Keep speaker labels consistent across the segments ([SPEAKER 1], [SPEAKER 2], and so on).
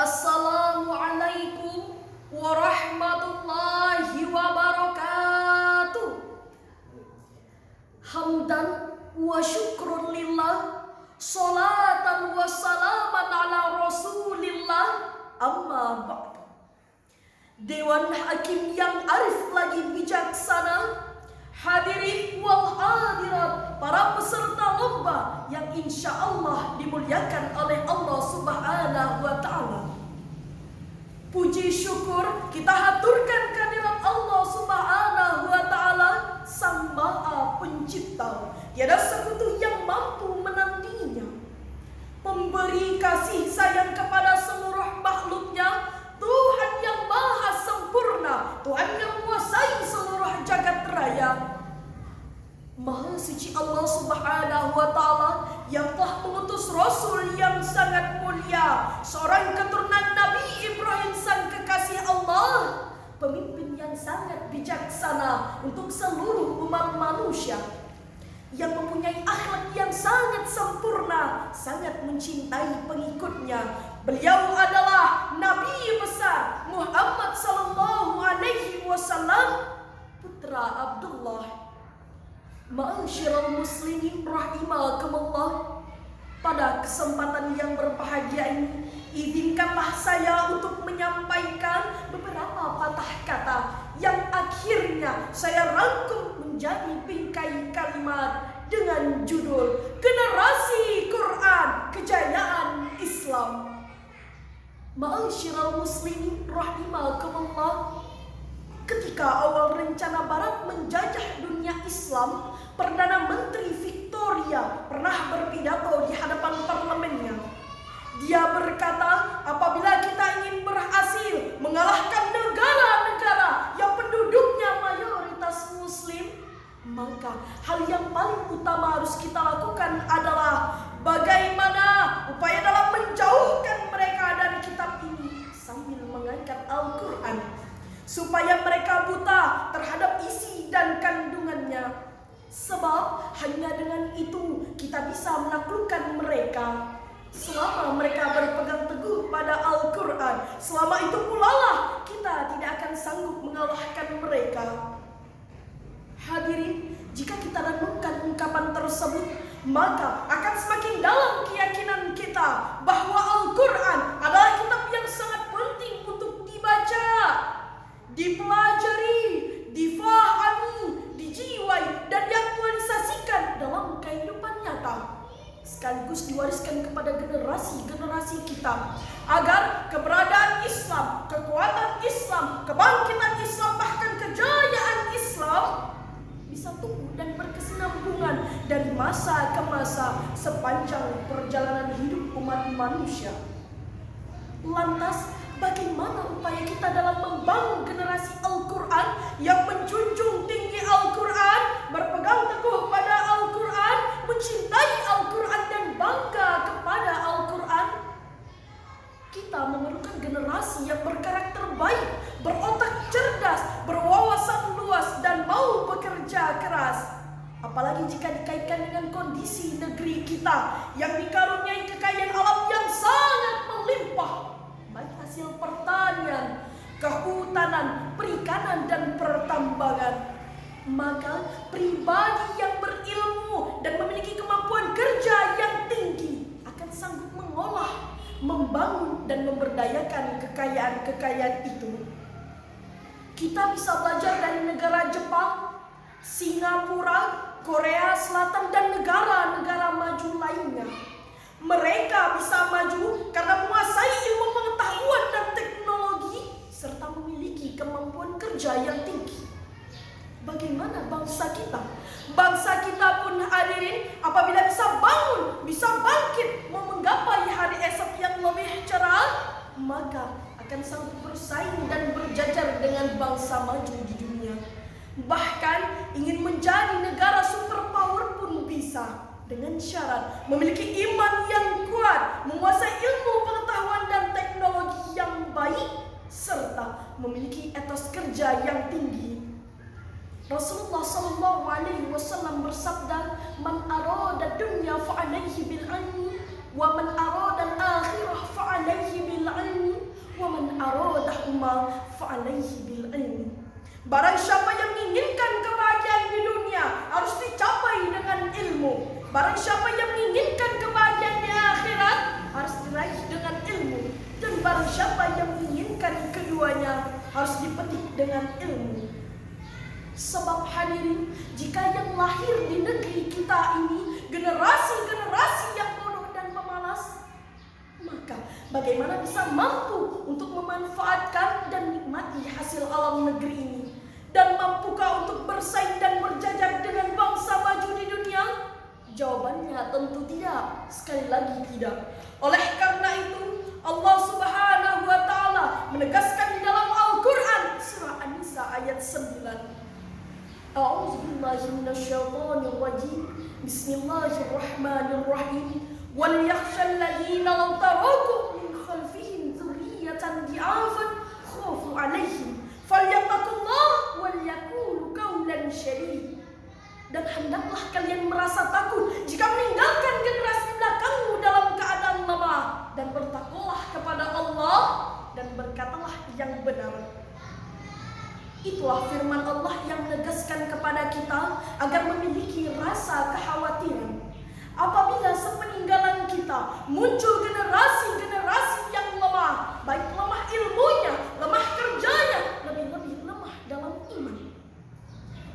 [SPEAKER 1] Assalamualaikum warahmatullahi wabarakatuh. Hamdan wa syukrun lillah, salatan wa salaman ala rasulillah, amma ba'du. Dewan Hakim yang arif lagi bijaksana, hadirin wal hadirat, para peserta lomba yang insya Allah dimuliakan oleh Allah Subhanahu wa Ta'ala. Puji syukur kita haturkan kehadirat Allah Subhanahu wa Ta'ala, Sang Maha Pencipta. Tiada sekutu yang mampu menandinginya. Pemberi kasih sayang kepada seluruh makhluknya, Tuhan yang maha sempurna, Tuhan yang menguasai seluruh jagat raya. Maha suci Allah Subhanahu wa Ta'ala yang telah mengutus Rasul yang sangat mulia, seorang keturunan Nabi Ibrahim sang kekasih Allah, pemimpin yang sangat bijaksana untuk seluruh umat manusia, yang mempunyai akhlak yang sangat sempurna, sangat mencintai pengikutnya. Beliau adalah Nabi besar Muhammad sallallahu alaihi wasallam, putra Abdullah. Ma'asyiral muslimin rahimakumullah, pada kesempatan yang berbahagia ini, izinkanlah saya untuk menyampaikan beberapa patah kata yang akhirnya saya rangkum menjadi bingkai kalimat dengan judul Generasi Quran Kejayaan Islam. Ma'asyiral muslimin rahimakumullah, ketika awal rencana Barat menjajah dunia Islam, Perdana Menteri Victoria pernah berpidato di hadapan parlemennya. Dia berkata, apabila kita ingin berhasil mengalahkan negara-negara yang penduduknya mayoritas Muslim, maka hal yang paling utama harus kita lakukan adalah bagaimana upaya dalam menjauhkan mereka dari kitab ini sambil mengangkat Al-Quran, supaya mereka buta terhadap isi dan kandungannya. Sebab hanya dengan itu kita bisa menaklukkan mereka. Selama mereka berpegang teguh pada Al-Quran, selama itu pula lah kita tidak akan sanggup mengalahkan mereka. Hadirin, jika kita renungkan ungkapan tersebut, maka akan semakin dalam keyakinan kita bahwa Al-Quran adalah kitab yang sangat penting untuk dibaca, dipelajari, difahami, dijiwai, dan diaktualisasikan dalam kehidupan nyata, sekaligus diwariskan kepada generasi-generasi kita, agar keberadaan Islam, kekuatan Islam, kebangkitan Islam, bahkan kejayaan Islam bisa tumbuh dan berkesinambungan dari masa ke masa sepanjang perjalanan hidup umat manusia. Lantas, bagaimana upaya kita dalam membangun generasi Al-Quran yang menjunjung tinggi Al-Quran, berpegang teguh pada Al-Quran, mencintai Al-Quran dan bangga kepada Al-Quran? Kita memerlukan generasi yang berkarakter baik, berotak cerdas, berwawasan luas, dan mau bekerja keras. Apalagi jika dikaitkan dengan kondisi negeri kita yang dikaruniai kekayaan alam yang sangat melimpah, baik hasil pertanian, kehutanan, perikanan, dan pertambangan. Maka pribadi yang berilmu dan memiliki kemampuan kerja yang tinggi akan sanggup mengolah, membangun, dan memberdayakan kekayaan-kekayaan itu. Kita bisa belajar dari negara Jepang, Singapura, Korea Selatan, dan negara-negara maju lainnya. Mereka bisa maju karena menguasai ilmu pengetahuan dan teknologi serta memiliki kemampuan kerja yang tinggi. Bagaimana bangsa kita? Bangsa kita pun, hadirin, apabila bisa bangun, bisa bangkit, mau menggapai hari esok yang lebih cerah, maka akan sanggup bersaing dan berjajar dengan bangsa maju di dunia. Bahkan ingin menjadi negara superpower pun bisa, dengan syarat memiliki iman yang kuat, menguasai ilmu pengetahuan dan teknologi yang baik, serta memiliki etos kerja yang tinggi. Rasulullah sallallahu alaihi wasallam bersabda, "Man arada dunya fa alaihi bil ilmi wa man arada al akhirah fa alaihi bil ilmi ilma fa'alaihi bil ilmi. Barang siapa yang menginginkan kebahagiaan di dunia harus dicapai dengan ilmu. Barang siapa yang menginginkan kebahagiaan di akhirat harus diraih dengan ilmu. Dan barang siapa yang menginginkan keduanya harus dipetik dengan ilmu. Sebab hadirin, jika yang lahir di negeri kita ini generasi-generasi yang bodoh dan pemalas, maka bagaimana bisa mampu untuk memanfaatkan dan nikmati hasil alam negeri ini? Dan mampukah untuk bersaing dan berjajar dengan bangsa maju di dunia? Jawabannya tentu tidak, sekali lagi tidak. Oleh karena itu, Allah Subhanahu wa Ta'ala menegaskan di dalam Al-Quran surah An-Nisa ayat 9. A'udzubillahi minasyaitonir rajim. Bismillahirrahmanirrahim. Wal yakhshal ladzina law taraku min khalfihim dzurriyyatan di'afan khafu 'alaihim falyattaqullah wal yaqulu qawlan sadida. Dan hendaklah kalian merasa takut jika meninggalkan generasi belakangmu dalam keadaan lemah, dan bertakwalah kepada Allah dan berkatalah yang benar. Itulah firman Allah yang menegaskan kepada kita agar memiliki rasa kekhawatiran. Apabila sepeninggalan kita muncul generasi-generasi yang lemah, baik lemah ilmunya, lemah kerjanya, lebih-lebih lemah dalam iman.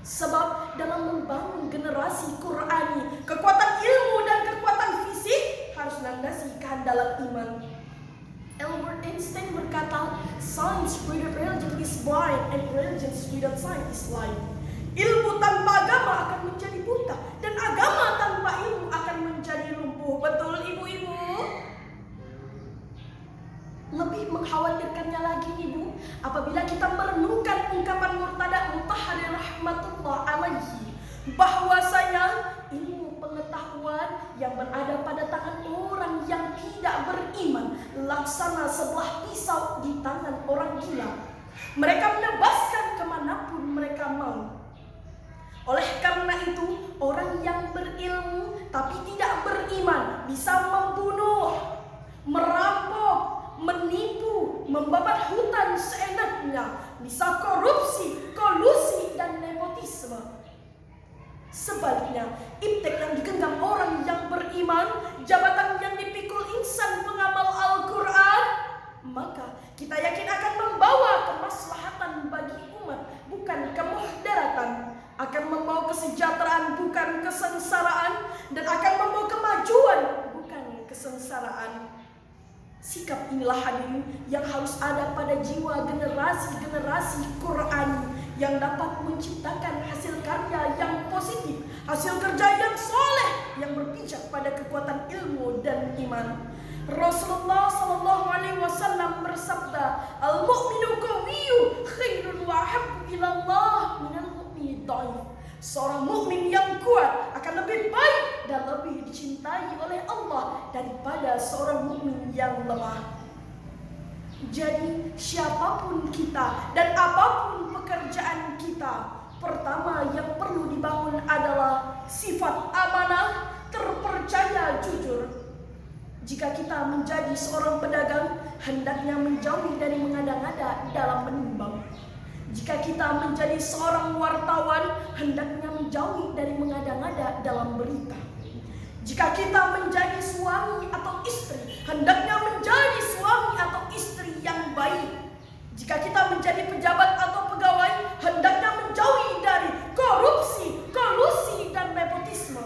[SPEAKER 1] Sebab dalam membangun generasi Qur'ani, kekuatan ilmu dan kekuatan fisik harus landasi kehandalan iman. Albert Einstein berkata, "Science without religion is blind, and religion without science is blind." Ilmu tanpa agama akan menjadi buta, dan agama tanpa ilmu akan menjadi lumpuh. Betul, ibu-ibu? Lebih mengkhawatirkannya lagi, ibu, apabila kita merenungkan ungkapan Murtada Mutahhari rahmatullah alaihi, bahwasanya ilmu pengetahuan yang berada pada tangan orang yang tidak beriman laksana sebelah pisau di tangan orang gila. Mereka menebaskan kemanapun mereka mau. Oleh karena itu, orang yang berilmu tapi tidak beriman bisa membunuh, merampok, menipu, membabat hutan seenaknya, bisa korupsi, kolusi, dan nepotisme. Sebaliknya, iptek yang digenggam orang yang beriman, jabatan yang dipikul insan pengamal Al-Quran, maka kita yakin akan membawa kemaslahatan bagi umat, bukan kemuhdaratan, akan membawa kesejahteraan, bukan kesengsaraan, dan akan membawa kemajuan, bukan kesengsaraan. Sikap inilah hadirin yang harus ada pada jiwa generasi-generasi Qur'ani yang dapat menciptakan hasil karya yang positif, hasil kerja yang soleh, yang berpijak pada kekuatan ilmu dan iman. Rasulullah Sallallahu Alaihi Wasallam bersabda, "Al-mu'minu qawiyyu khairun wa ahabbu ila Allah minal mu'min dhaif." Seorang mukmin yang kuat akan lebih baik dan lebih dicintai oleh Allah daripada seorang mukmin yang lemah. Jadi siapapun kita dan apapun pekerjaan kita, pertama yang perlu dibangun adalah sifat amanah, terpercaya, jujur. Jika kita menjadi seorang pedagang, hendaknya menjauhi dari mengada-ngada dalam menimbang. Jika kita menjadi seorang wartawan, hendaknya menjauhi dari mengada-ngada dalam berita. Jika kita menjadi suami atau istri, hendaknya menjadi suami atau istri yang baik. Jika kita menjadi pejabat atau pegawai, hendaknya menjauhi dari korupsi, kolusi, dan nepotisme.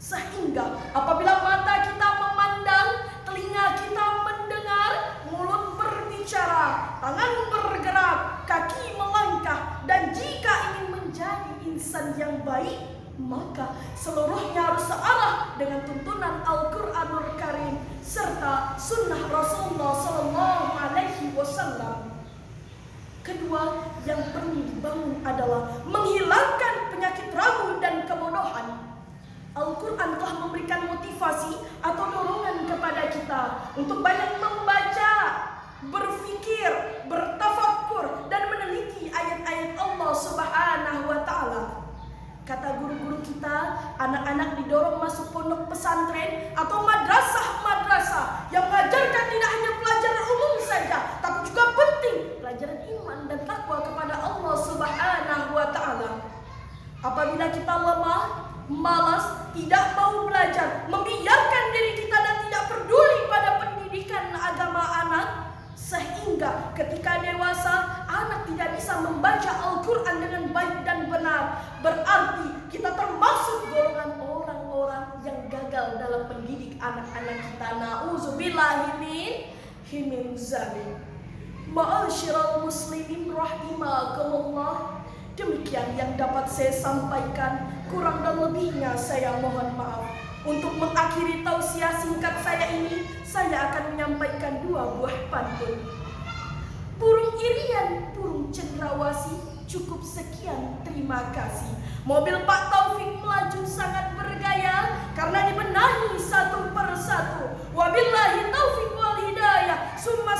[SPEAKER 1] Sehingga apabila mata kita memandang, telinga kita mendengar, mulut berbicara, tangan bergerak, kaki melangkah, dan jika ingin menjadi insan yang baik, maka seluruhnya harus searah dengan tuntunan Al-Quranul Karim serta sunnah Rasulullah Sallallahu Alaihi Wasallam. Kedua yang perlu dibangun adalah menghilangkan penyakit ragu dan kebodohan. Al-Quran telah memberikan motivasi atau dorongan kepada kita untuk banyak membaca, berfikir, bertafakkur, dan meneliti ayat-ayat Allah Subhanahu wa Ta'ala. Kata guru-guru kita, anak-anak didorong masuk pondok pesantren atau madrasah-madrasah yang mengajarkan tidak hanya pelajaran umum saja, tapi juga penting sama anak, sehingga ketika dewasa anak tidak bisa membaca Al-Quran dengan baik dan benar. Berarti kita termasuk golongan orang-orang yang gagal dalam mendidik anak-anak kita. Na'udzubillahi min zalik. Ma'asyiral muslimin rahimakumullah. Demikian yang dapat saya sampaikan. Kurang dan lebihnya saya mohon maaf. Untuk mengakhiri tausiah singkat saya ini, saya akan menyampaikan 2 buah pantun. Burung irian, burung cendrawasih, cukup sekian, terima kasih. Mobil Pak Taufik melaju sangat bergaya karena dibenahi satu persatu. Wabillahi taufiq wal hidayah. Summa